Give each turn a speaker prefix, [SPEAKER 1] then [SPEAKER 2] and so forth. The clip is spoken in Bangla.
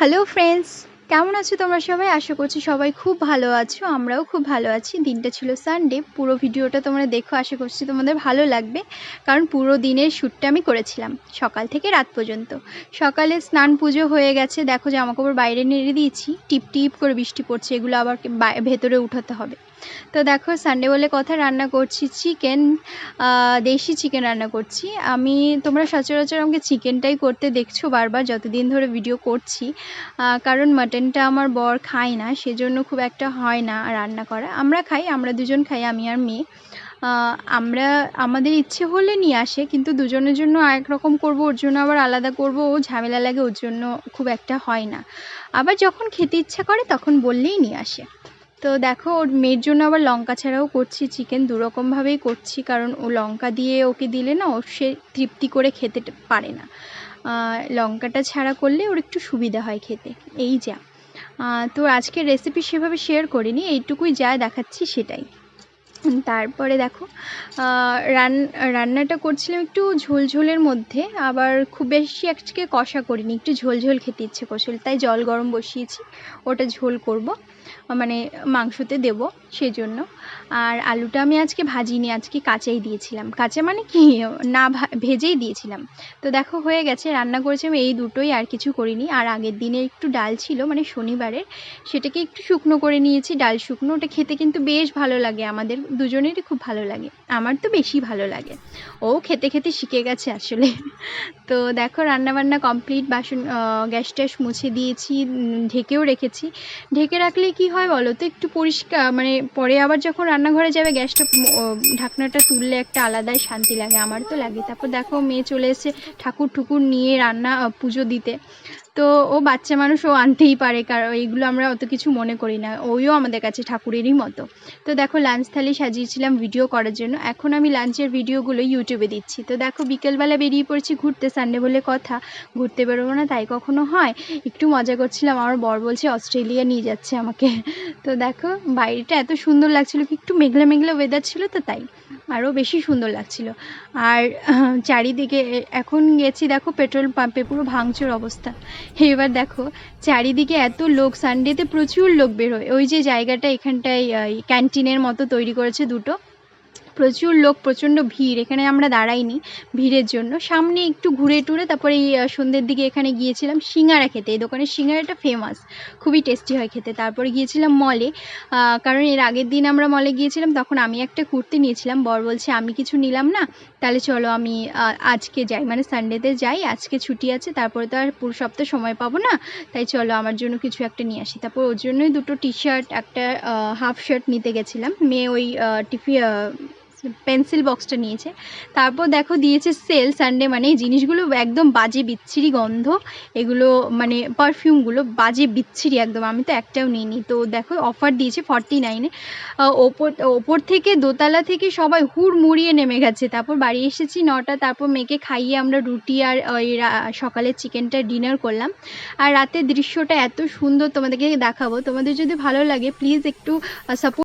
[SPEAKER 1] হ্যালো ফ্রেন্ডস, কেমন আছো তোমরা সবাই? আশা করছি সবাই খুব ভালো আছো। আমরাও খুব ভালো আছি। দিনটা ছিল সানডে। পুরো ভিডিওটা তোমরা দেখো, আশা করছি তোমাদের ভালো লাগবে, কারণ পুরো দিনের শ্যুটটা আমি করেছিলাম সকাল থেকে রাত পর্যন্ত। সকালে স্নান পুজো হয়ে গেছে, দেখো জামাকাপড় বাইরে নেড়ে দিয়েছি, টিপ টিপ করে বৃষ্টি পড়ছে, এগুলো আবার ভেতরে উঠাতে হবে। তো দেখো সানডে বলে কথা, রান্না করছি চিকেন, দেশি চিকেন রান্না করছি আমি। তোমরা সচরাচর আমাকে চিকেনটাই করতে দেখছো বারবার যতদিন ধরে ভিডিও করছি, কারণ মাটনটা আমার বর খায় না, সেজন্য খুব একটা হয় না রান্না করা। আমরা খাই, আমরা দুজন খাই, আমি আর মেয়ে। আমরা আমাদের ইচ্ছে হলে নিয়ে আসে, কিন্তু দুজনের জন্য এক রকম করবো, ওর জন্য আবার আলাদা করবো, ও ঝামেলা লাগে, ওর জন্য খুব একটা হয় না। আবার যখন খেতে ইচ্ছা করে তখন বললেই নিয়ে আসে। তো দেখো ওর মেয়ের জন্য আবার লঙ্কা ছাড়াও করছি চিকেন, দুরকমভাবেই করছি, কারণ ও লঙ্কা দিয়ে ওকে দিলে না, ও সে তৃপ্তি করে খেতে পারে না। লঙ্কাটা ছাড়া করলে ওর একটু সুবিধা হয় খেতে, এই যা। তো আজকের রেসিপি সেভাবে শেয়ার করিনি, এইটুকুই যা দেখাচ্ছি সেটাই। তারপরে দেখো রান্নাটা করছিলাম একটু ঝোলঝোলের মধ্যে, আবার খুব বেশি আজকে কষা করিনি, একটু ঝোলঝোল খেতে ইচ্ছে করছিল, তাই জল গরম বসিয়েছি, ওটা ঝোল করব, মানে মাংসতে দেব সেজন্য। আর আলুটা আমি আজকে ভাজিনি, আজকে কাঁচাই দিয়েছিলাম, কাঁচা মানে কি না ভেজেই দিয়েছিলাম। তো দেখো হয়ে গেছে, রান্না করেছি আমি এই দুটোই, আর কিছু করিনি। আর আগের দিনে একটু ডাল ছিল, মানে শনিবারের, সেটাকে একটু শুকনো করে নিয়েছি, ডাল শুকনো, ওটা খেতে কিন্তু বেশ ভালো লাগে, আমাদের দুজনেরই খুব ভালো লাগে, আমার তো বেশি ভালো লাগে, ও খেতে খেতে শিখে গেছে আসলে। তো দেখো রান্নাবান্না কমপ্লিট, বাসন গ্যাস ট্যাস মুছে দিয়েছি, ঢেকেও রেখেছি। ঢেকে রাখলে কি হয় বলো তো, একটু পরিষ্কার, মানে পরে আবার যখন রান্নাঘরে যাবে গ্যাসটা ঢাকনাটা তুললে একটা আলাদাই শান্তি লাগে, আমার তো লাগে। তারপর দেখো মেয়ে চলে এসে ঠাকুর ঠুকুর নিয়ে পুজো দিতে। তো ও বাচ্চা মানুষ, ও আনতেই পারে, কারণ এইগুলো আমরা অত কিছু মনে করি না, ওইও আমাদের কাছে ঠাকুরেরই মতো। তো দেখো লাঞ্চ থালি সাজিয়েছিলাম ভিডিও করার জন্য, এখন আমি লাঞ্চের ভিডিওগুলো ইউটিউবে দিচ্ছি। তো দেখো বিকেলবেলা বেরিয়ে পড়েছি ঘুরতে, সানডে বলে কথা, ঘুরতে বেরোবো না তাই কখনো হয়, একটু মজা করছিলাম, আমার বর বলছে অস্ট্রেলিয়া নিয়ে যাচ্ছে আমাকে। তো দেখো বাইরেটা এত সুন্দর লাগছিল, কি একটু মেঘলা মেঘলা ওয়েদার ছিল, তো তাই আরও বেশি সুন্দর লাগছিল। আর চারিদিকে এখন গেছি দেখো পেট্রোল পাম্পে, পুরো ভাঙচুর অবস্থা। এবার দেখো চারিদিকে এত লোক, সানডেতে প্রচুর লোক বের হয়, ওই যে জায়গাটা এখানটায় ক্যান্টিনের মতো তৈরি করেছে দুটো, প্রচুর লোক, প্রচণ্ড ভিড়, এখানে আমরা দাঁড়াইনি ভিড়ের জন্য, সামনে একটু ঘুরে টুরে তারপরে এই সন্ধ্যের দিকে এখানে গিয়েছিলাম সিঙ্গারা খেতে, এই দোকানের সিঙ্গারাটা ফেমাস, খুবই টেস্টি হয় খেতে। তারপরে গিয়েছিলাম মলে, কারণ এর আগের দিন আমরা মলে গিয়েছিলাম, তখন আমি একটা কুর্তি নিয়েছিলাম, বর বলছে আমি কিছু নিলাম না, তাহলে চলো আমি আজকে যাই, মানে সানডেতে যাই, আজকে ছুটি আছে, তারপরে তো আর পুরো সপ্তাহ সময় পাবো না, তাই চলো আমার জন্য কিছু একটা নিয়ে আসি। তারপর ওর জন্যই দুটো টি শার্ট, একটা হাফ শার্ট নিতে গেছিলাম, মেয়ে ওই পেন্সিল বক্সটা নিয়েছে। তারপর দেখো দিয়েছে সেল, সানডে মানে এই জিনিসগুলো একদম বাজে বিচ্ছিরি গন্ধ, এগুলো মানে পারফিউমগুলো বাজে বিচ্ছিরি একদম, আমি তো একটাও নিইনি। তো দেখো অফার দিয়েছে 49-এ, ওপর থেকে দোতলা থেকে সবাই হুড়মুড়িয়ে নেমে গেছে। তারপর বাড়ি এসেছি 9টা, তারপর মেয়েকে খাইয়ে আমরা রুটি আর ওই সকালের চিকেনটা ডিনার করলাম। আর রাতের দৃশ্যটা এত সুন্দর, তোমাদেরকে দেখাবো, তোমাদের যদি ভালো লাগে প্লিজ একটু সাপোর্ট